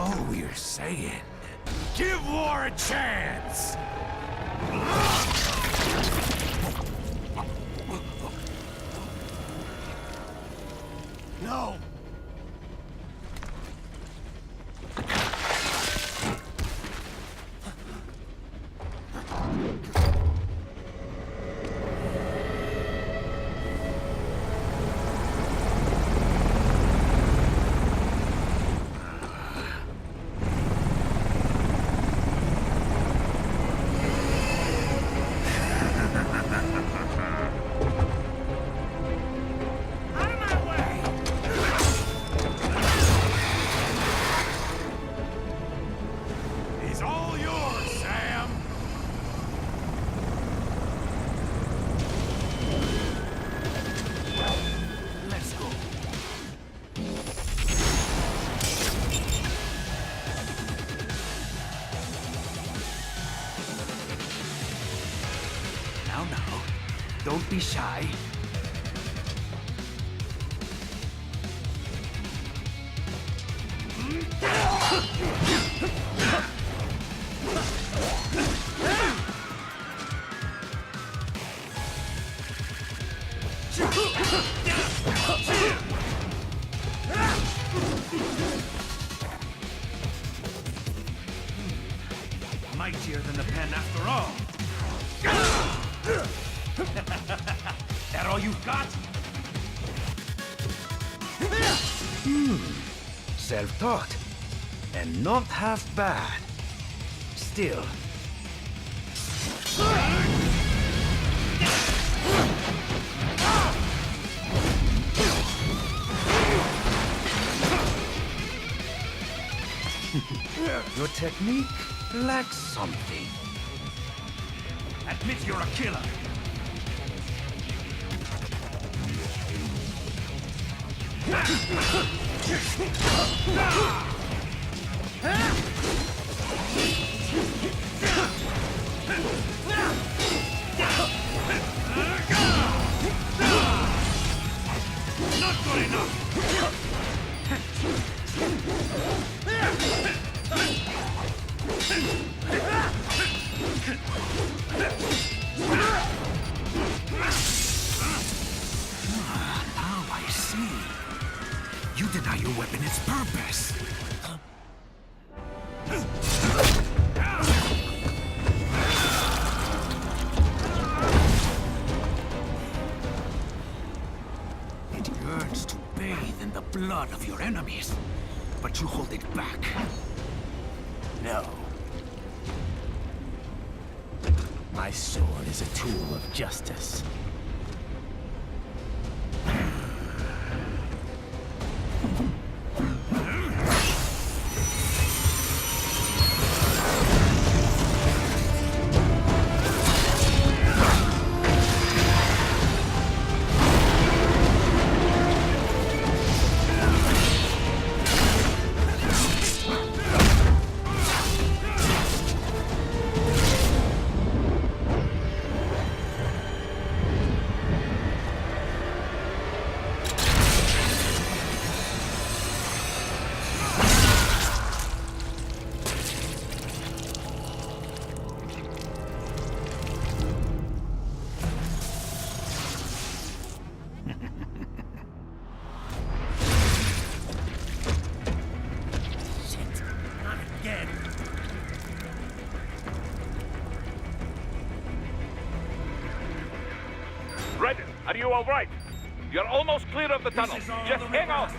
all we're saying. Give war a chance! No! Now, don't be shy. Mightier than the pen after all. That all you've got? Self-taught. And not half bad. Still. Your technique lacks something. Admit you're a killer. Not good enough. Now I see. You deny your weapon its purpose. It yearns to bathe in the blood of your enemies, but you hold it back. No. My sword is a tool of justice. Red, are you all right? You're almost clear of the tunnel. Just hang on.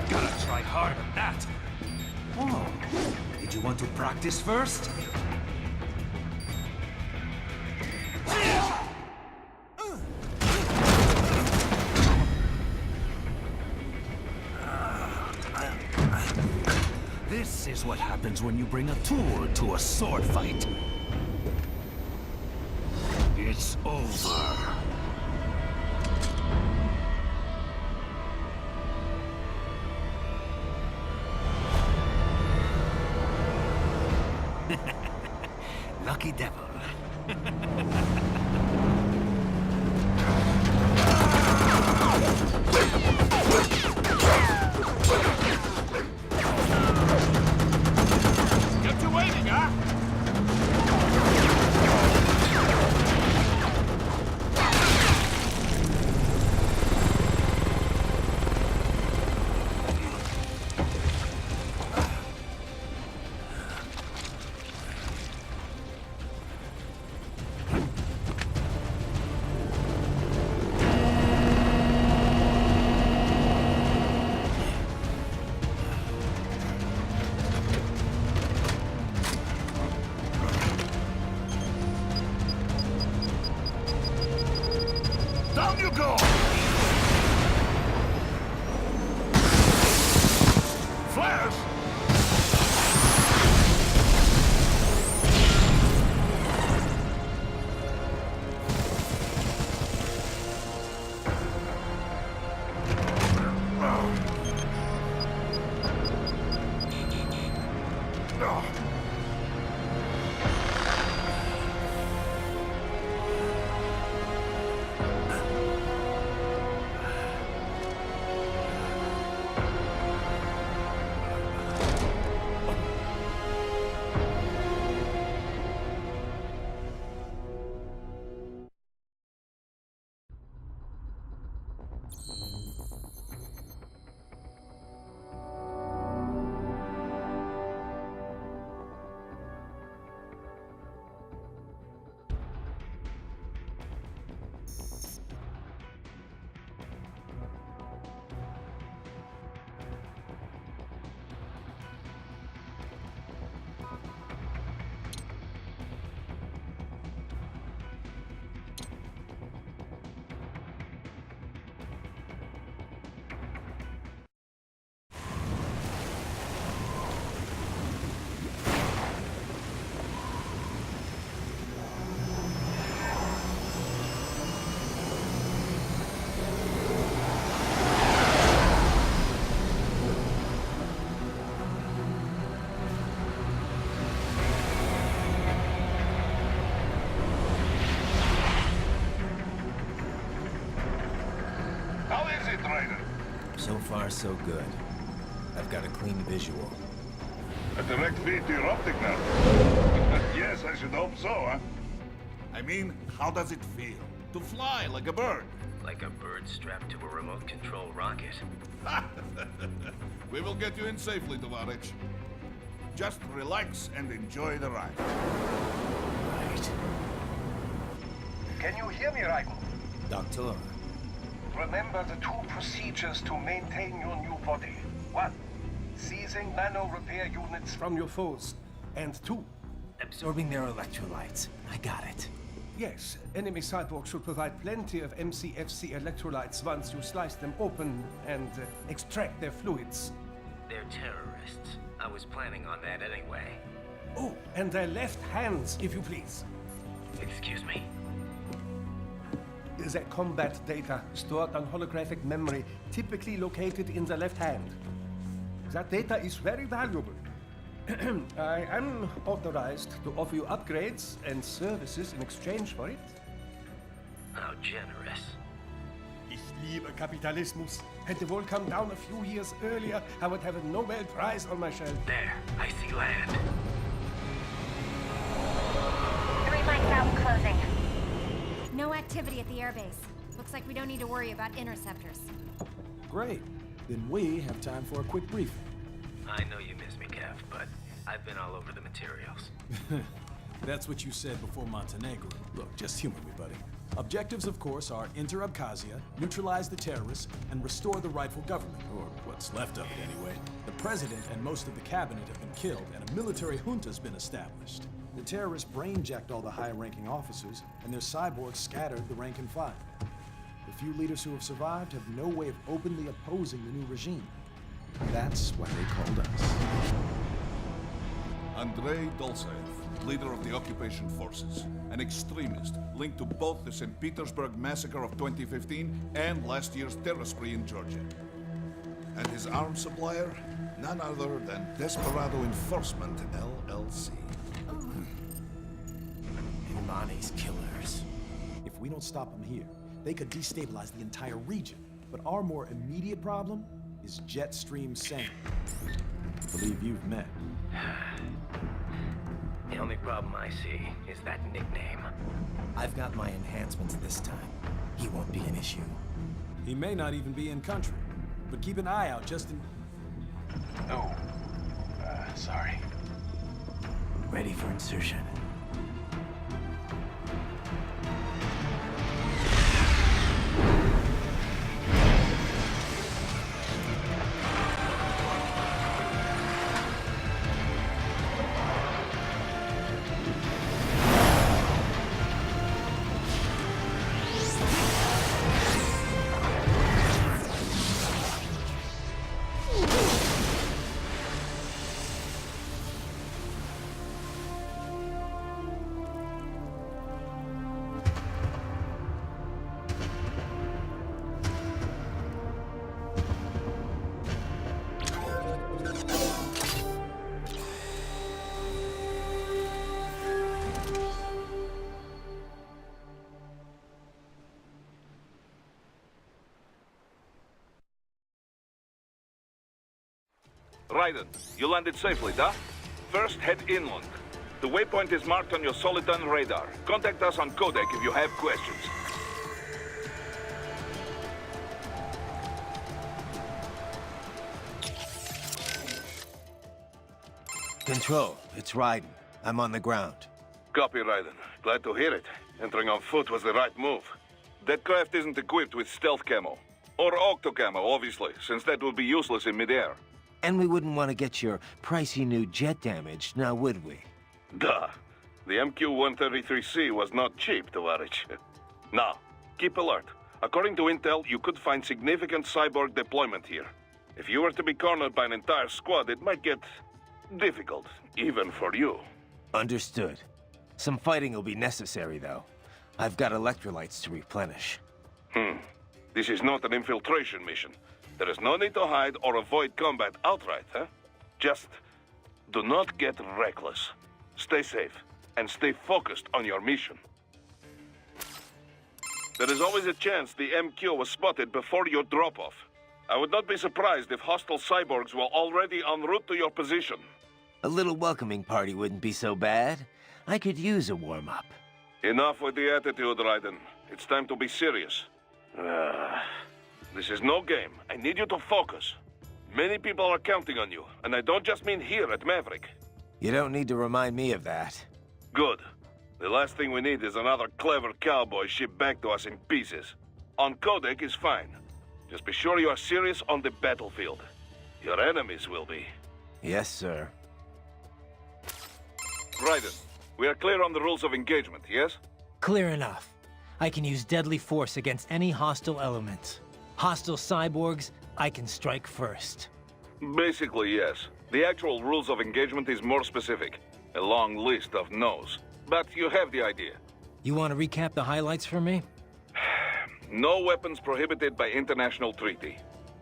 Gotta try hard at that. Oh, did you want to practice first? This is what happens when you bring a tool to a sword fight. It's over. Lucky devil. Down you go! Flares! How is it, Ryder? So far, so good. I've got a clean visual. A direct feed to your optic nerve. Yes, I should hope so, huh? I mean, how does it feel? To fly like a bird? Like a bird strapped to a remote control rocket. We will get you in safely, Tovarich. Just relax and enjoy the ride. Right. Can you hear me, Raiko? Doctor. Remember the two procedures to maintain your new body. 1. Seizing nano-repair units from your foes. And 2. Absorbing their electrolytes. I got it. Yes, enemy cyborgs should provide plenty of MCFC electrolytes once you slice them open and extract their fluids. They're terrorists. I was planning on that anyway. Oh, and their left hands, if you please. Excuse me? Their combat data stored on holographic memory, typically located in the left hand. That data is very valuable. I am authorized to offer you upgrades and services in exchange for it. How generous. Ich liebe Kapitalismus. Had the wall come down a few years earlier, I would have a Nobel Prize on my shelf. There, I see land. 3 mics out, closing. No activity at the airbase. Looks like we don't need to worry about interceptors. Great. Then we have time for a quick briefing. I know you miss me, Kev, but I've been all over the materials. That's what you said before Montenegro. Look, just humor me, buddy. Objectives, of course, are enter Abkhazia, neutralize the terrorists, and restore the rightful government, or what's left of it anyway. The president and most of the cabinet have been killed, and a military junta's been established. The terrorists brain-jacked all the high-ranking officers, and their cyborgs scattered the rank and file. The few leaders who have survived have no way of openly opposing the new regime. That's why they called us. Andrei Dolzaev, leader of the occupation forces, an extremist linked to both the St. Petersburg massacre of 2015 and last year's terror spree in Georgia. And his arms supplier, none other than Desperado Enforcement, LLC. Imani's killers. If we don't stop them here, they could destabilize the entire region. But our more immediate problem is Jetstream Sam. I believe you've met. The only problem I see is that nickname. I've got my enhancements this time. He won't be an issue. He may not even be in country, but keep an eye out just in... Oh, sorry. Ready for insertion. Raiden, you landed safely, da? First, head inland. The waypoint is marked on your Soliton radar. Contact us on codec if you have questions. Control, it's Raiden. I'm on the ground. Copy, Raiden. Glad to hear it. Entering on foot was the right move. That craft isn't equipped with stealth camo. Or octo camo, obviously, since that would be useless in midair. And we wouldn't want to get your pricey new jet damaged, now would we? Duh. The MQ-133C was not cheap, Tovarich. Now, keep alert. According to intel, you could find significant cyborg deployment here. If you were to be cornered by an entire squad, it might get difficult, even for you. Understood. Some fighting will be necessary, though. I've got electrolytes to replenish. This is not an infiltration mission. There is no need to hide or avoid combat outright, huh? Just do not get reckless. Stay safe, and stay focused on your mission. There is always a chance the MQ was spotted before your drop-off. I would not be surprised if hostile cyborgs were already en route to your position. A little welcoming party wouldn't be so bad. I could use a warm-up. Enough with the attitude, Raiden. It's time to be serious. This is no game. I need you to focus. Many people are counting on you, and I don't just mean here at Maverick. You don't need to remind me of that. Good. The last thing we need is another clever cowboy shipped back to us in pieces. On codec is fine. Just be sure you are serious on the battlefield. Your enemies will be. Yes, sir. Raiden, we are clear on the rules of engagement, yes? Clear enough. I can use deadly force against any hostile elements. Hostile cyborgs, I can strike first. Basically, yes. The actual rules of engagement is more specific. A long list of no's. But you have the idea. You want to recap the highlights for me? No weapons prohibited by international treaty.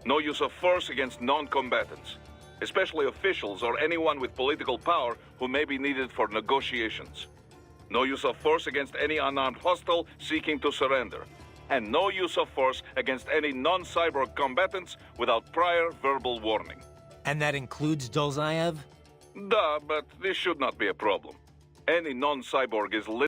No use of force against non-combatants, especially officials or anyone with political power who may be needed for negotiations. No use of force against any unarmed hostile seeking to surrender. And no use of force against any non-cyborg combatants without prior verbal warning. And that includes Dolzaev? Duh, but this should not be a problem. Any non-cyborg is